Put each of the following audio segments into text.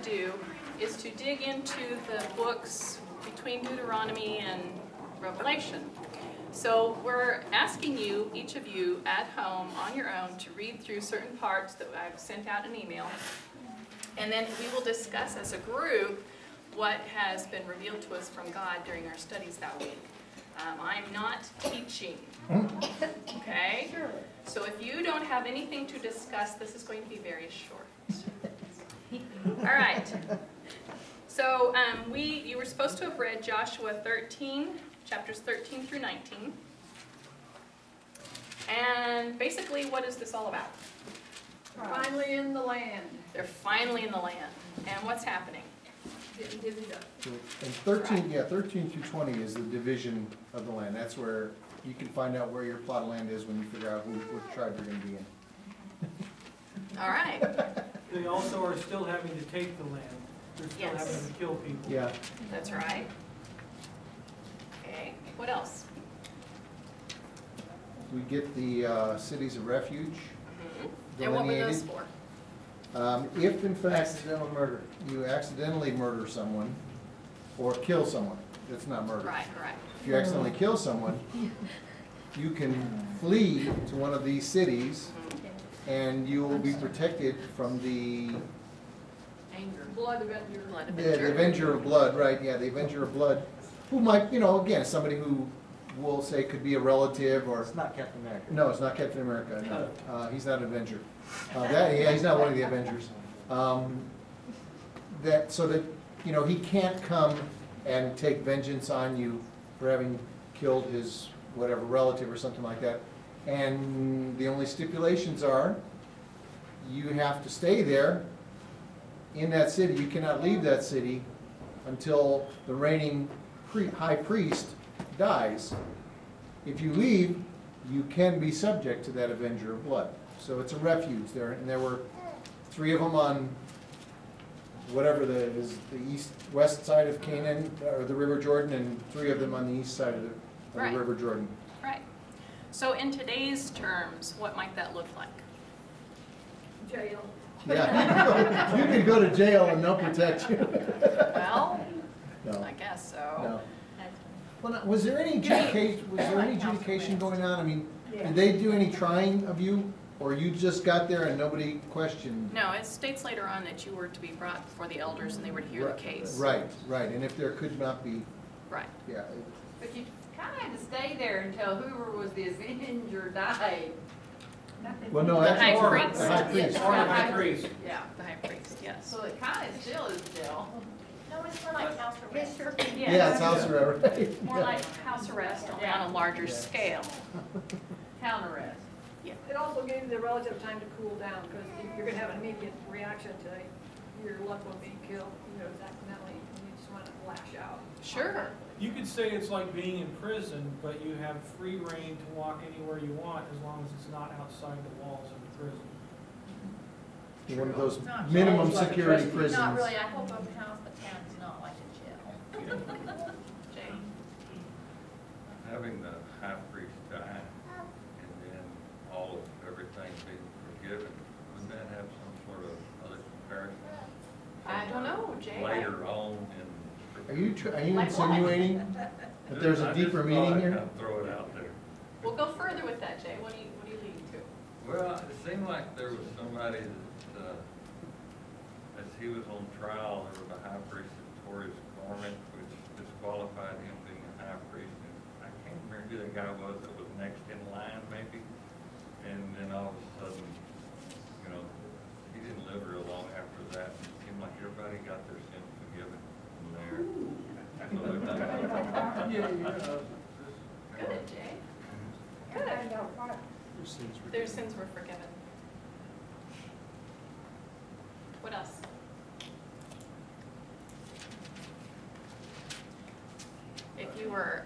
do is to dig into the books between Deuteronomy and Revelation. So we're asking you, each of you at home on your own, to read through certain parts that I've sent out an email. And then we will discuss as a group what has been revealed to us from God during our studies that week. I'm not teaching, okay? So if you don't have anything to discuss, this is going to be very short. All right. So you were supposed to have read Joshua 13, chapters 13 through 19. And basically, what is this all about? Finally in the land. They're finally in the land. And what's happening? Getting divvied up. And 13 through 20 is the division of the land. That's where you can find out where your plot of land is when you figure out what tribe you're going to be in. All right. They also are still having to take the land. They're still Yes. having to kill people. Yeah. That's right. Okay. What else? We get the cities of refuge. And what were those delineated. for? If in fact you accidentally murder someone or kill someone, that's not murder. Right, right. If you accidentally kill someone, you can flee to one of these cities and you will be protected from the Blood avenger. Blood the avenger. Avenger of Blood, right, yeah, the Avenger of Blood, who might, again, somebody who will say could be a relative or. It's not Captain America. No, it's not Captain America, no. He's not an Avenger. He's not one of the Avengers. So that, he can't come and take vengeance on you for having killed his whatever relative or something like that. And the only stipulations are, you have to stay there in that city. You cannot leave that city until the reigning high priest dies. If you leave, you can be subject to that Avenger of Blood. So it's a refuge there, and there were 3 of them on whatever is the west side of Canaan, or the River Jordan, and 3 of them on the east side of the Right. River Jordan. Right. So in today's terms, what might that look like? Jail. Yeah, you can go to jail and they'll protect you. Well, No, I guess so. no. Well, now, was there any adjudication going on? I mean, did they do any trying of you, or you just got there and nobody questioned? No, it states later on that you were to be brought before the elders and they were to hear the case. Right, and if there could not be, Right. yeah. But you kind of had to stay there until whoever was the avenger died. Well, no, The that's high or priest. the high priest. Or the high priest. Yeah, The high priest, yes. so it kind of still is jail. No, it's more like house arrest. Yeah, it's house arrest, right? More like house arrest only on a larger scale. Town arrest. It also gave the relative time to cool down, because you're gonna have an immediate reaction to your loved one being killed, accidentally, and you just wanna lash out. Sure. You could say it's like being in prison, but you have free reign to walk anywhere you want as long as it's not outside the walls of the prison. One of those Not minimum jail. security Not prisons. really, I hope a house, but town's not like a jail. Jay? Having the high priest die and then all of everything being forgiven, wouldn't that have some sort of other comparison? I don't know, Jay. Later on in. Are you Like what? insinuating that there's a deeper meaning here? I just thought I'd kind of throw it out there. We'll go further with that, Jay. What are you leading to? Well, it seemed like there was somebody that, as he was on trial, there was a high priest that tore his garment, which disqualified him being a high priest. And I can't remember who the guy was that was next in line, maybe. And then all of a sudden, he didn't live real long after that. It seemed like everybody got their sins forgiven from there. Good, Jay. Good. Their sins were forgiven. What else? If you were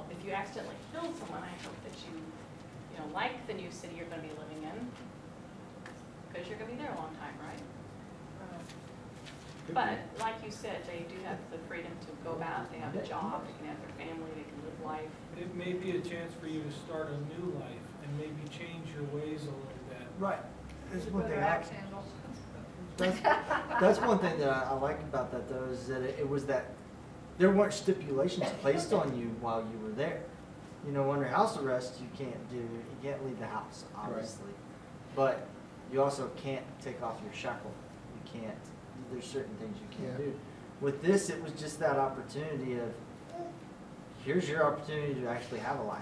if you accidentally killed someone, I hope that you like the new city you're going to be living in, because you're going to be there a long time, right? But like you said, they do have the freedom to go about. They have a job. They can have their family. They can live life. It may be a chance for you to start a new life and maybe change your ways a little bit. Right. That's what they Better are. axe handle. That's one thing that I like about that though, is that it was that there weren't stipulations placed on you while you were there. You know, under house arrest, you can't leave the house, obviously. But you also can't take off your shackle. You can't, there's certain things you can't do. With this, it was just that opportunity of, here's your opportunity to actually have a life.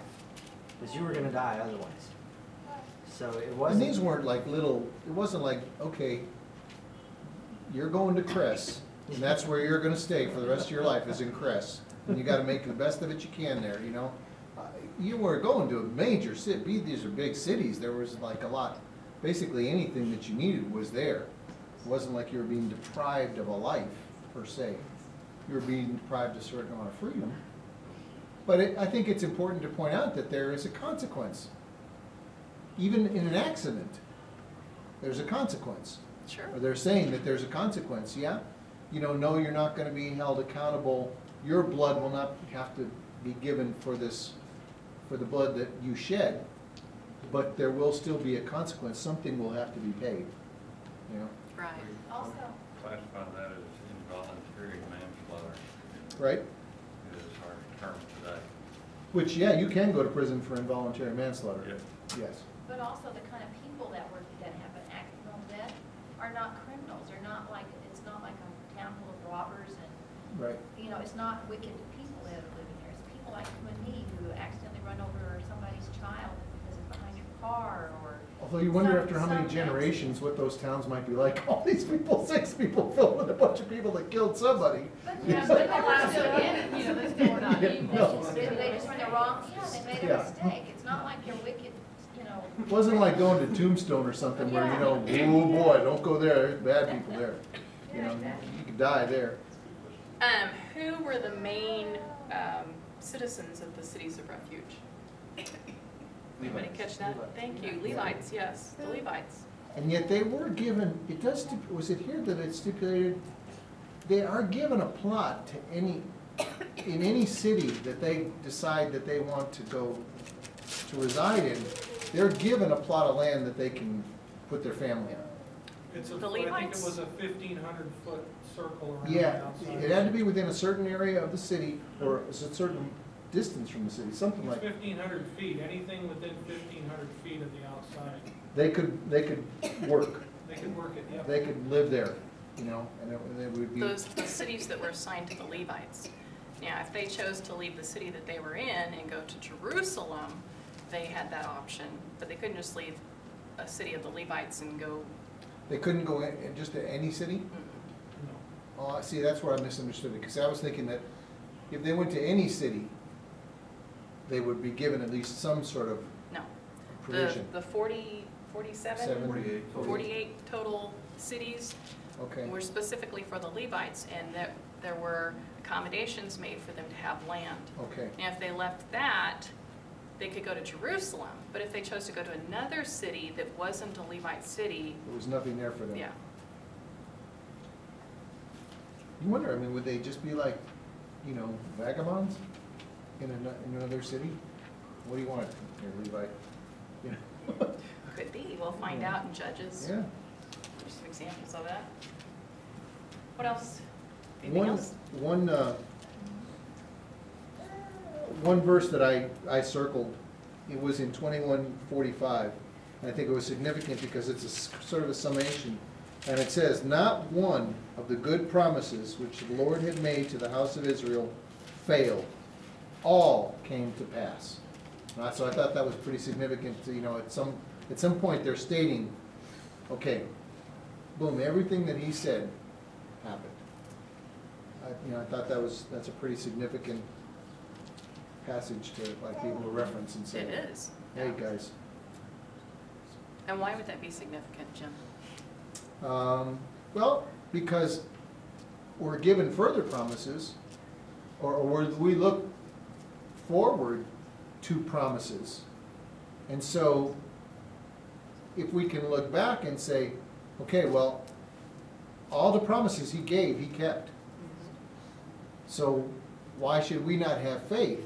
Because you were gonna die otherwise. So it And wasn't. these weren't like little, it wasn't like, okay, you're going to Cress, and that's where you're gonna stay for the rest of your life, is in Cress. And you gotta make the best of it you can there, you know? You were going to a major city, these are big cities, there was like a lot, basically anything that you needed was there. It wasn't like you were being deprived of a life, per se. You were being deprived of a certain amount of freedom. But I think it's important to point out that there is a consequence. Even in an accident, there's a consequence. Sure. Or they're saying that there's a consequence, yeah? You know, no, you're not gonna be held accountable, your blood will not have to be given for this, for the blood that you shed, but there will still be a consequence, something will have to be paid, you know? Right. Also, Classify that as involuntary manslaughter Right? is our term today. Which, yeah, you can go to prison for involuntary manslaughter. Yep. Yes. but also the kind of people that have an accidental death are not criminals, are not like, it's not like a town full of robbers and, Right. you know, it's not wicked people that are living here. It's people like you and me who accidentally run over somebody's child because it's behind your car or. Although you wonder after how many some generations what those towns might be like. All these people, 6 people filled with a bunch of people that killed somebody. Yeah, but they're still in it, you know, they still are not Yeah, evil. no. They just went the wrong, they made a Yeah. mistake. It's not like you're wicked, you know. It wasn't like going to Tombstone or something where, you know, oh boy, don't go there, there's bad people there. You know, you could die there. Who were the main citizens of the cities of refuge? Anybody catch that? Thank you. Levites, yes, the Levites. And yet they were given, it does, was it here that it stipulated, they are given a plot to in any city that they decide that they want to go to reside in, they're given a plot of land that they can put their family on. It's a, The I think it Levites? was a 1,500-foot circle around the Yeah, outside. it had to be within a certain area of the city, or a certain distance from the city, something like, It's 1,500 feet, anything within 1,500 feet of the outside. they could work, They could work it, yep. they could live there, you know, and it would be. Those, the cities that were assigned to the Levites. Now, if they chose to leave the city that they were in and go to Jerusalem, they had that option, but they couldn't just leave a city of the Levites and go. They couldn't go in just to any city? No. Oh, see, that's where I misunderstood it, because I was thinking that if they went to any city, they would be given at least some sort of No. provision. The 47? 48 total cities Okay, were specifically for the Levites, and there were accommodations made for them to have land. okay, Now, if they left that, they could go to Jerusalem, but if they chose to go to another city that wasn't a Levite city, there was nothing there for them. yeah. You wonder, I mean, would they just be like, you know, vagabonds in another city? What do you want, here, Levite? You know? Could be, we'll find out in Judges. Yeah. There's some examples of that. What else? Anything else? One verse that I circled, it was in 21:45, and I think it was significant because it's sort of a summation. And it says, "Not one of the good promises which the Lord had made to the house of Israel failed. All came to pass." So I thought that was pretty significant, you know, at some point they're stating, okay, boom, everything that he said happened. I thought that's a pretty significant passage to like be able to reference and say, It is. hey, guys. And why would that be significant, Jim? Well, because we're given further promises, or we look forward to promises. And so, if we can look back and say, okay, well, all the promises he gave, he kept. So, why should we not have faith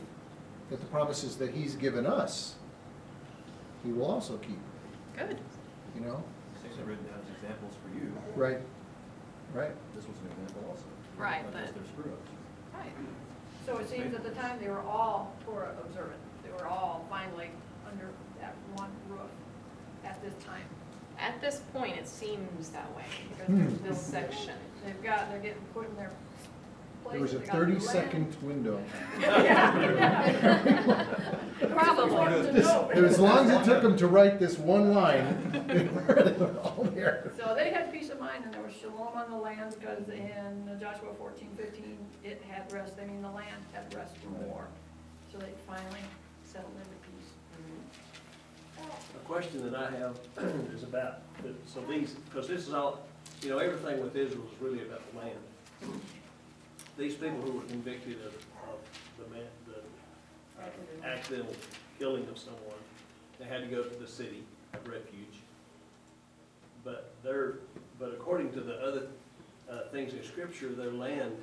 that the promises that he's given us, he will also keep, Good. you know? Things are written down as examples for you. Right. Right. This was an example also. Right, Not just but- their screw-ups. Right. So it seems at the time they were all Torah observant. They were all finally under that one roof at this time. At this point, it seems that way, Hmm. this section. They're getting put in their place. There was a They got the land. 30-second window. Probably. As long as it took them to write this one line, they were all there. So they had peace of mind, and there was shalom on the land, because in Joshua 14:15, it had rest, I mean, the land had rest more. So they finally settled into peace. A question that I have is about, so these, because this is all, you know, everything with Israel is really about the land. These people who were convicted of the accidental killing of someone, they had to go to the city of refuge. But according to the other things in Scripture, their land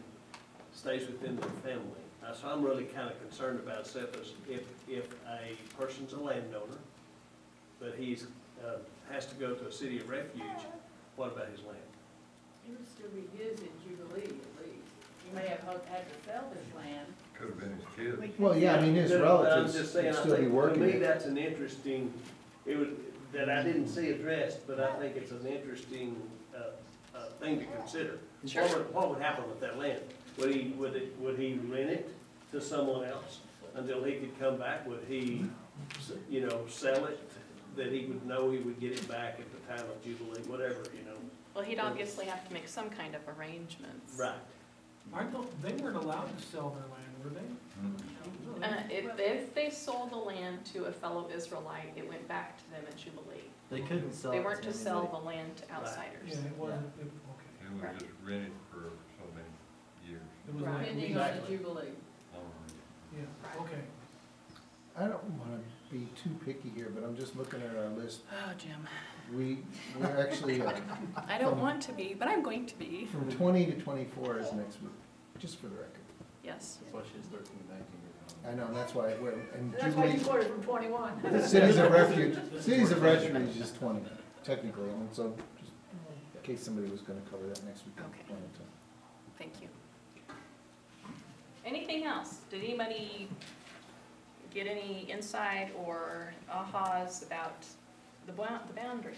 stays within their family. So I'm really kind of concerned about if a person's a landowner, but he's, has to go to a city of refuge, what about his land? It would still be his in Jubilee at least. He may have had to sell his land. Could have been his kid. Well, yeah, I mean, his But relatives I'm just would saying, still be working To me, it. that's an interesting, that I didn't see addressed, but I think it's an interesting, thing to consider. Sure. What would happen with that land? Would he rent it to someone else until he could come back? Would he, sell it, that he would know he would get it back at the time of Jubilee, whatever, Well, he'd obviously have to make some kind of arrangements. Right. They weren't allowed to sell their land, were they? If they sold the land to a fellow Israelite, it went back to them at Jubilee. They couldn't sell it They weren't to sell anybody. the land to outsiders. Yeah, it wasn't, okay. It was just rented for so many years. It was Right. like, Depending on the Exactly. Jubilee. yeah, okay. I don't want to be too picky here, but I'm just looking at our list. Oh, Jim. We're actually, I don't want to be, but I'm going to be. from 20 to 24 is next week, just for the record. Yes. That's why she's 13, 19 years old. I know, and that's why we're, and That's why you Jubilee, quoted from 21. Cities of Refuge is 20, technically, and so, just in case somebody was gonna cover that next week. I Okay. wanted to. Thank you. Anything else? Did anybody get any insight or ahas about the boundaries?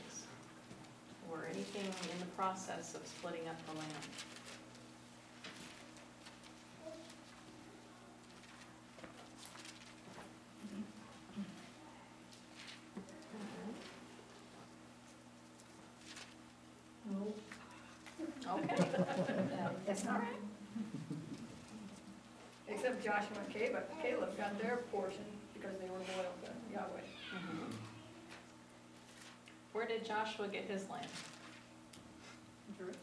Or anything in the process of splitting up the land? Okay. That's all right. Except Joshua and Caleb got their portion because they were loyal to Yahweh. Mhm. Where did Joshua get his land? Did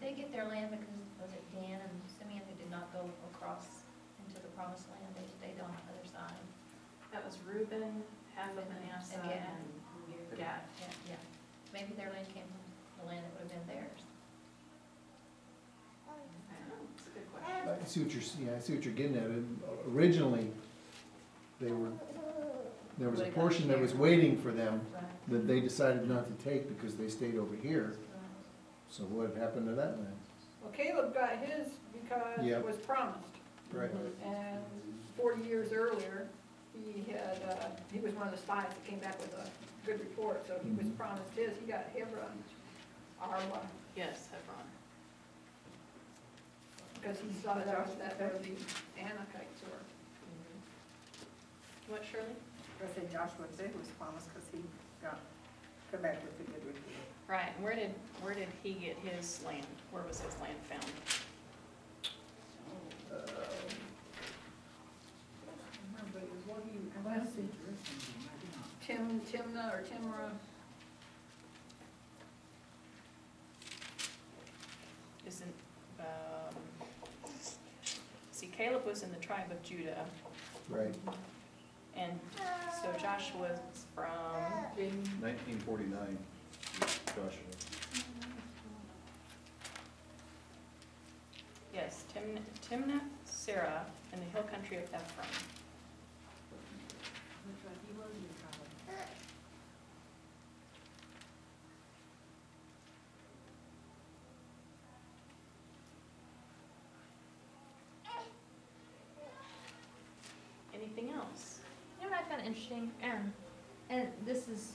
they get their land because, was it Dan and Simeon who did not go across into the promised land? They stayed on the other side? That was Reuben, half of Manasseh, And Gad. and Gad. Yeah. Maybe their land came from the land that would have been theirs. That's a good question. I see what I see what you're getting at. Originally, there was a portion that was waiting for them Right. that they decided not to take because they stayed over here. Right. So what happened to that land? Well, Caleb got his because Yep. it was promised. Right. And 40 years earlier, he was one of the spies that came back with a good report, so he was Mhm. promised his. He got Hebron, Arwa, Yes, Hebron. because he saw that where the Anakites were. What, Shirley? I said Joshua too was promised because he come back with a good report. Right, and where did he get his land? Where was his land found? But it was what he, Timnah or Timrah. Isn't, see, Caleb was in the tribe of Judah, Right. and so Joshua's from, 1949, Joshua. yes, Timnath Serah in the hill country of Ephraim. he was in the tribe. interesting, and this is,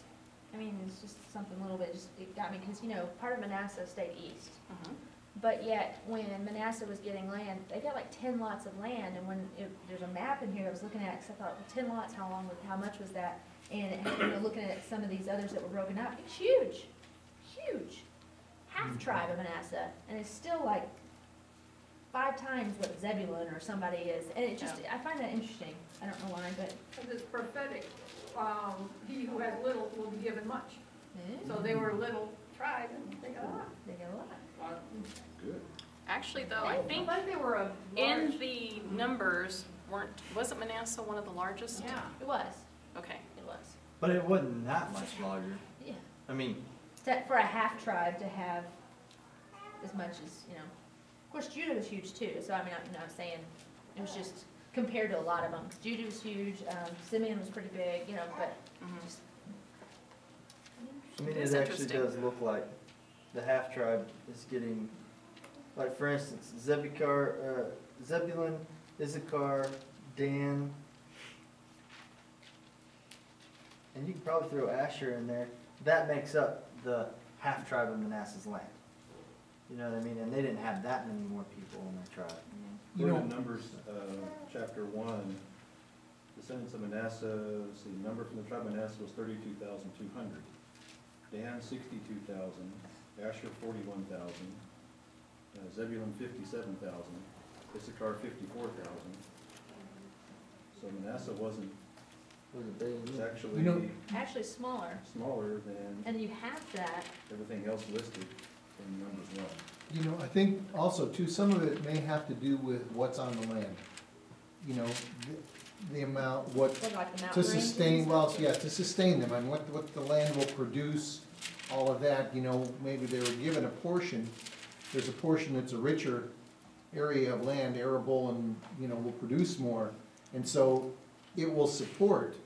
I mean, it's just something a little bit, just, it got me, because, you know, part of Manasseh stayed east. But yet, when Manasseh was getting land, they got like 10 lots of land, and there's a map in here I was looking at, because I thought, well, 10 lots, how much was that? And, you know, looking at some of these others that were broken up, it's huge, huge. Half tribe of Manasseh, and it's still like 5 times what Zebulun or somebody is, and it just, I find that interesting. I don't know why, but. Because it's prophetic, he who has little will be given much. So they were a little tribe and they got a lot. They get a lot. Good. Actually, though, I think I think they were a in large, the numbers wasn't Manasseh one of the largest? yeah. It was, Okay. it was. But it wasn't that much larger. Yeah. I mean, For a half tribe to have as much as, you know, of course Judah was huge too, so I mean, I'm saying, it was just compared to a lot of them. Judah was huge, Simeon was pretty big, you know, but just. I mean, It's it actually interesting. does look like the half tribe is getting, like for instance, Zebulun, Issachar, Dan, and you can probably throw Asher in there. That makes up the half tribe of Manasseh's land. You know what I mean? And they didn't have that many more people in their tribe. You According know, to Numbers, chapter 1, descendants of Manasseh, let's see, number from the tribe of Manasseh was 32,200. Dan, 62,000. Asher, 41,000. Zebulun, 57,000. Issachar, 54,000. So Manasseh wasn't, Was it big? it's actually You know- Actually smaller, smaller than and you have that, everything else listed in Numbers 1. you know, I think also too, some of it may have to do with what's on the land. You know, the amount, what, what, like the to mountain ranges and sustain, stuff? well, yeah, to sustain them, and what the land will produce, all of that, you know, maybe they were given a portion. There's a portion that's a richer area of land, arable, and, you know, will produce more. And so it will support,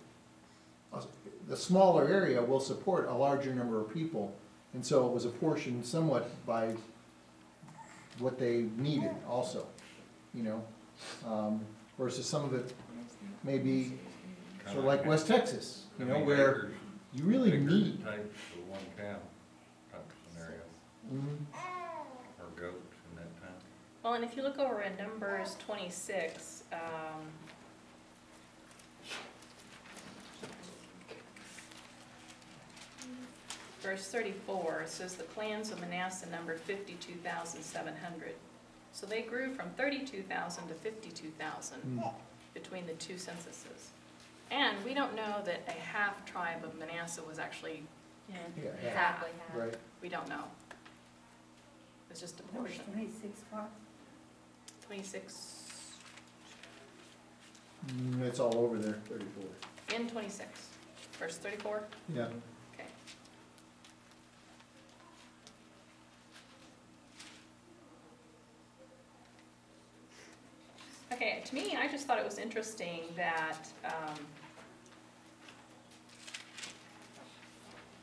the smaller area will support a larger number of people. And so it was apportioned somewhat by what they needed also, you know? Versus some of it may be sort of like West Texas, you know, where you really need. Type for one cow type scenario, or goats in that time. Well, and if you look over in Numbers 26, verse 34, it says the clans of Manasseh numbered 52,700. So they grew from 32,000 to 52,000 between the two censuses. And we don't know that a half tribe of Manasseh was actually, Yeah, Yeah, exactly half. Right, we don't know. It's just a There was portion. 26 spots. 26, it's all over there, 34. in 26, verse 34. yeah. Okay. Okay, to me, I just thought it was interesting that,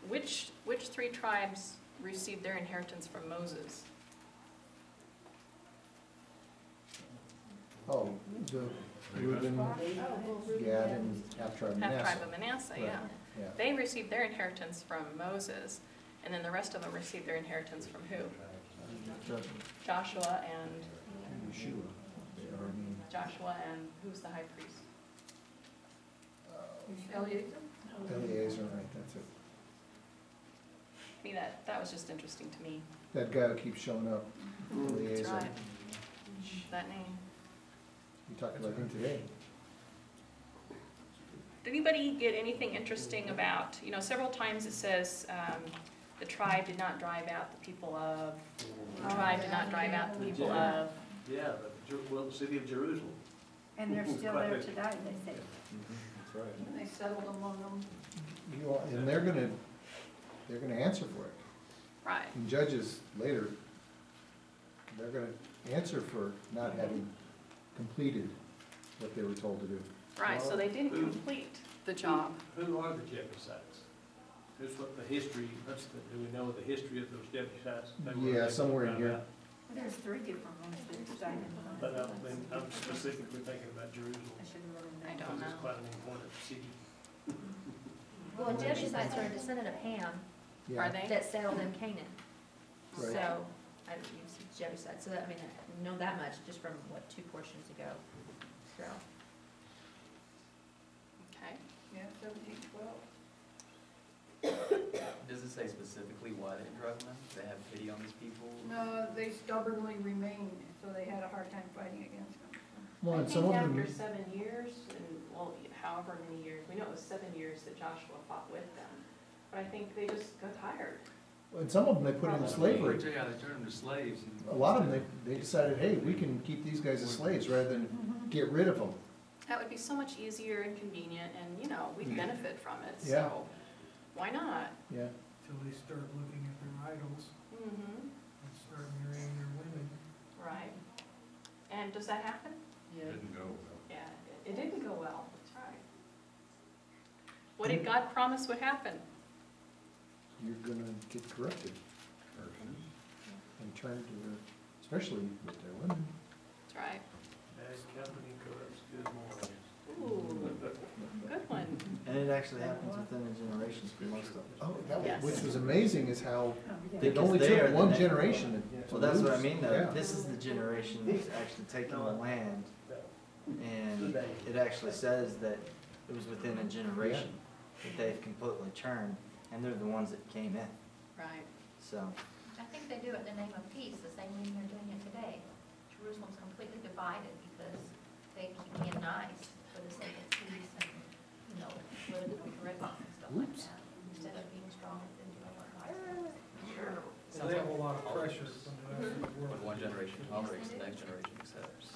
which 3 tribes received their inheritance from Moses? Oh, the Reuben, Gad, and half tribe Half Manasseh. tribe of Manasseh, yeah. Right. Yeah. They received their inheritance from Moses, and then the rest of them received their inheritance from who? Joshua and Yeshua, or I mean, Joshua and who's the high priest? Eliezer? Eliezer, right, that's it. To me, that was just interesting to me. That guy who keeps showing up, That's Eliezer. right. That name. We talked about him today. Did anybody get anything interesting about, you know, several times it says, the tribe did not drive out the people of, the tribe did not drive out the people of. Yeah, the city of Jerusalem. And they're still there today, they say. That's right. And they settled among them. And they're gonna answer for it. Right. In Judges later, they're gonna answer for not having completed what they were told to do. Right, so they didn't complete the job. Who are the Jebusites? Who's what the history, do we know the history of those Jebusites? Yeah, somewhere in here. Well, there's 3 different ones that are staying in the. But I'm specifically thinking about Jerusalem. I should have really known. I don't Because it's know. quite an important city. Well, Jebusites are a descendant of Ham Yeah. Are they? that settled in Canaan. Right. So, I use Jebusites, so that, I mean, I know that much just from, what, 2 portions ago, so. Okay. Yeah, 1712. Does it say specifically why they didn't drive them? They have pity on these people? No, they stubbornly remained, so they had a hard time fighting against them. Well, I and some think of them, after 7 years, and, well, however many years, we know it was 7 years that Joshua fought with them, but I think they just got tired. and some of them they put into slavery. Yeah, they turned them to slaves. And A lot of them, they decided, hey, we can keep these guys as slaves rather than get rid of them. That would be so much easier and convenient, and, you know, we'd benefit from it, Yeah. so why not? Yeah. Till they start looking at their idols Mm-hmm, and start marrying their women. right. And does that happen? Didn't go well. Yeah, it didn't go well, that's right. What did God promise would happen? You're gonna get corrupted and turn to their, especially with their women. That's right. Bad company corrupts good morals. Ooh, good one. And it actually happens within a generation for most of them. Oh, that was, Yes. which was amazing is how it Because only they are took the one next- generation to Well, that's what I lose. mean though, Yeah. this is the generation that's actually taking the land, and it actually says that it was within a generation that they've completely turned, and they're the ones that came in, Right. so. I think they do it in the name of peace, the same way they're doing it today. Jerusalem's completely divided because they keep being nice for the sake of peace and, you know, political correctness and stuff like that, instead of being strong and doing what God says. Sure. So they have a lot of pressure from the rest of the when world. one generation tolerates, the next generation accepts.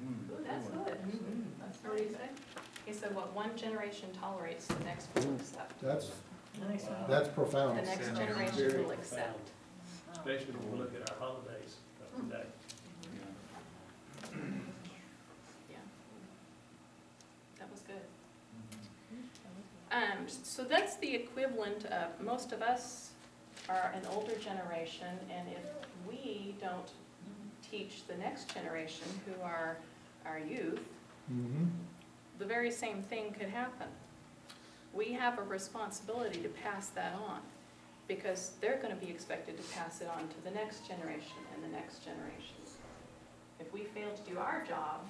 Ooh, that's good. That's what he said. He said, what one generation tolerates, the next will accept. That's The profound. next generation will accept. Especially when we look at our holidays of today. Yeah. That was good. So that's the equivalent of, most of us are an older generation, and if we don't teach the next generation, who are our youth, Mm-hmm. the very same thing could happen. We have a responsibility to pass that on, because they're gonna be expected to pass it on to the next generation and the next generation. If we fail to do our job,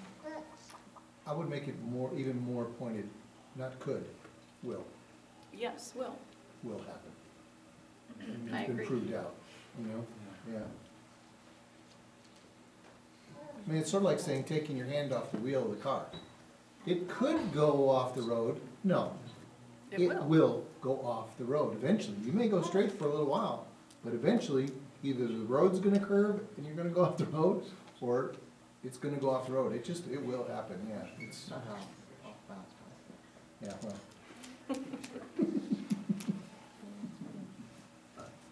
I would make it more, even more pointed, not could, will yes, will. happen. I It's been agree. proved out, you know, yeah. I mean, it's sort of like saying, taking your hand off the wheel of the car. It could go off the road, no. It will. will go off the road eventually. You may go straight for a little while, but eventually, either the road's gonna curve and you're gonna go off the road, or it's gonna go off the road. It will happen, yeah. It's, Not how off balance, yeah, well.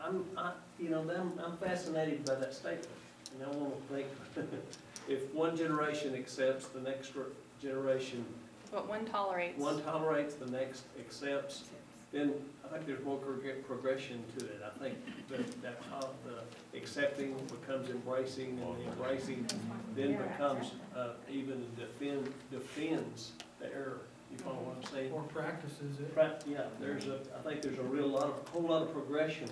I'm fascinated by that statement, and I want to think, if one generation accepts, the next generation, What one tolerates. one tolerates, the next accepts, then I think there's more progression to it. I think that how the accepting becomes embracing, and the embracing then becomes even defends the error. You follow what I'm saying? Or practices it. Yeah, I think there's a whole lot of progression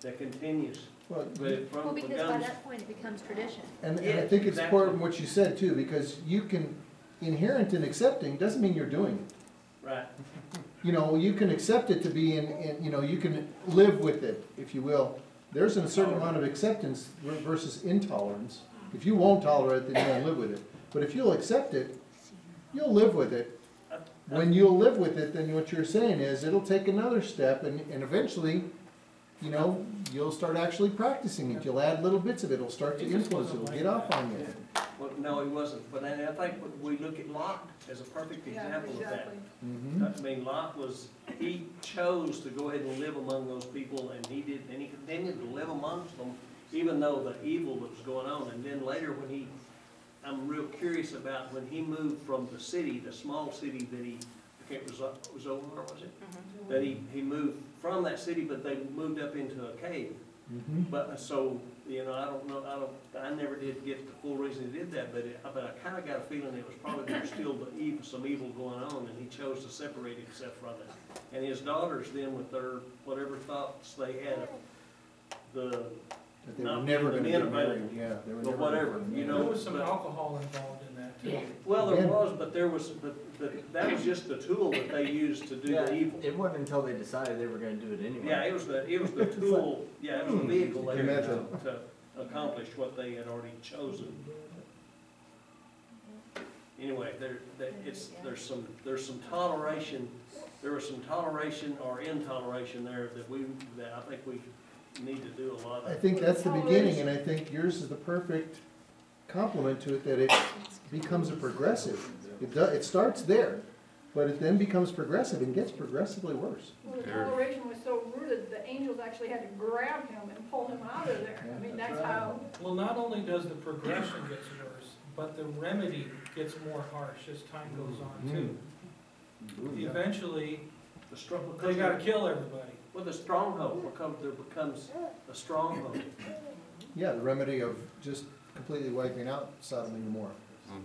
that continues, Well, but it Well, from because by becomes, that point, it becomes tradition. and I Yes, think it's exactly. important what you said too, because you can, inherent in accepting doesn't mean you're doing it. right, You know, you can accept it to be in, you know, you can live with it, if you will. There's a certain amount of acceptance versus intolerance. If you won't tolerate it, then you won't live with it. But if you'll accept it, you'll live with it. When you'll live with it, then what you're saying is, it'll take another step, and eventually, you know, you'll start actually practicing it. You'll add little bits of it, it'll start to influence, it'll get off on you. well, no, he wasn't, but I think we look at Lot as a perfect Yeah, example of that. exactly. Mhm. I mean, Lot he chose to go ahead and live among those people, and he continued to live amongst them, even though the evil that was going on. And then later, I'm real curious about when he moved from the city, the small city that I can't, was Zoar, was it? Mhm. That he moved from that city, but they moved up into a cave. Mhm. But, so, you know, I never did get the full reason he did that, but I kinda got a feeling it was probably there was still some evil going on, and he chose to separate himself from it. And his daughters then, with their, whatever thoughts they had, That they were not never being gonna the get married, available, yeah, they were but never. whatever, gonna you get know, There married. was some alcohol involved in that too. well, there Again. was, but there was, but that was just the tool that they used to do Yeah, the evil. it wasn't until they decided they were gonna do it anyway. Yeah, it was the tool, yeah, it was the vehicle The there method. to accomplish what they had already chosen. Anyway, there's some toleration, there was some toleration or intoleration there that I think we need to do a lot I of. think that's the beginning, and I think yours is the perfect complement to it, that it becomes a progressive. It starts there, but it then becomes progressive and gets progressively worse. Well, the toleration was so rooted, the angels actually had to grab him and pull him out of there. I mean, that's how, Well, not only does the progression get worse, but the remedy gets more harsh as time goes on too. Ooh, yeah. Eventually, The struggle, they gotta kill everybody. well, the stronghold becomes a stronghold. Yeah, the remedy of just completely wiping out Sodom and Gomorrah.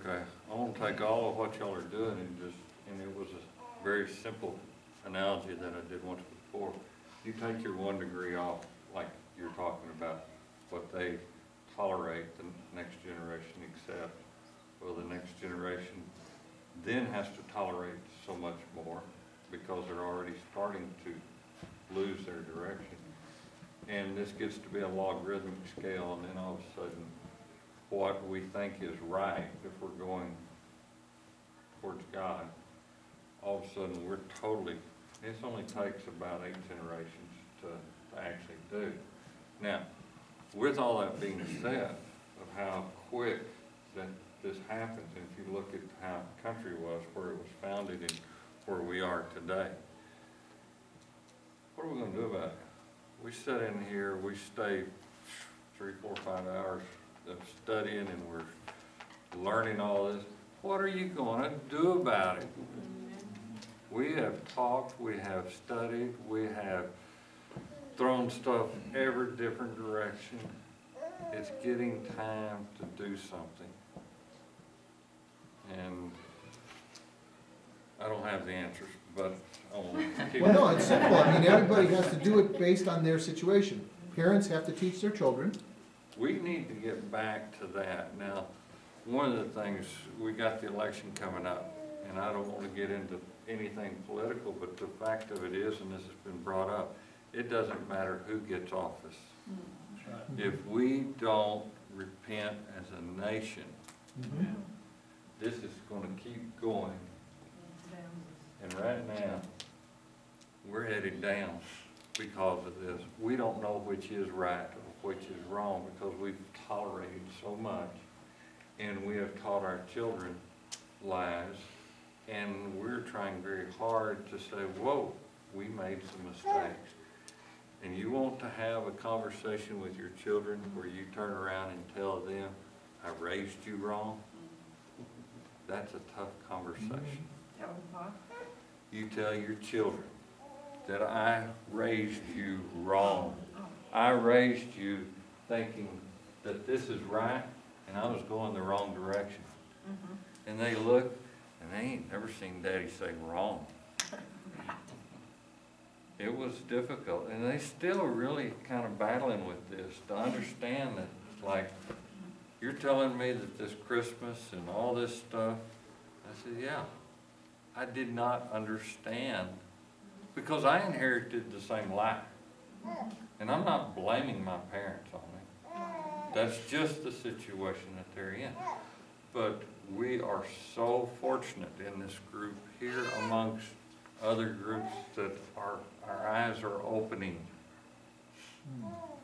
Okay, I want to take all of what y'all are doing and it was a very simple analogy that I did once before. You take your 1 degree off, like you're talking about, what they tolerate, the next generation accept. Well, the next generation then has to tolerate so much more because they're already starting to lose their direction. And this gets to be a logarithmic scale, and then all of a sudden, what we think is right, if we're going towards God, all of a sudden we're totally, it only takes about 8 generations to actually do. Now, with all that being said, of how quick that this happens, and if you look at how the country was, where it was founded and where we are today, what are we gonna do about it? We sit in here, we stay 3, 4, 5 hours of studying, and we're learning all this. What are you gonna do about it? We have talked, we have studied, we have thrown stuff every different direction. It's getting time to do something. And I don't have the answers, but I want to keep. Well, no, it's simple. I mean, everybody has to do it based on their situation. Parents have to teach their children. We need to get back to that. Now, one of the things, we got the election coming up, and I don't want to get into anything political, but the fact of it is, and this has been brought up, it doesn't matter who gets office. If we don't repent as a nation, this is going to keep going. And right now, we're headed down because of this. We don't know which is right or which is wrong because we've tolerated so much. And we have taught our children lies. And we're trying very hard to say, whoa, we made some mistakes. And you want to have a conversation with your children where you turn around and tell them, I raised you wrong? That's a tough conversation. You tell your children that I raised you wrong. I raised you thinking that this is right, and I was going the wrong direction. And they look, and they ain't never seen Daddy say wrong. It was difficult, and they still really kind of battling with this to understand that, like, you're telling me that this Christmas and all this stuff. I said, yeah, I did not understand because I inherited the same lie. And I'm not blaming my parents on it. That's just the situation that they're in. But we are so fortunate in this group here amongst other groups that our eyes are opening.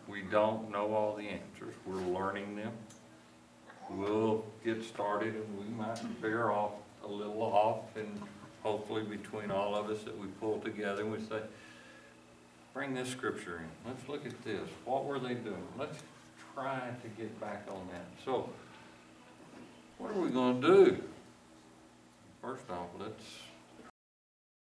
We don't know all the answers. We're learning them. We'll get started and we might veer off a little off, and hopefully between all of us that we pull together and we say, bring this scripture in. Let's look at this. What were they doing? Let's try to get back on that. So, what are we going to do? First off, let's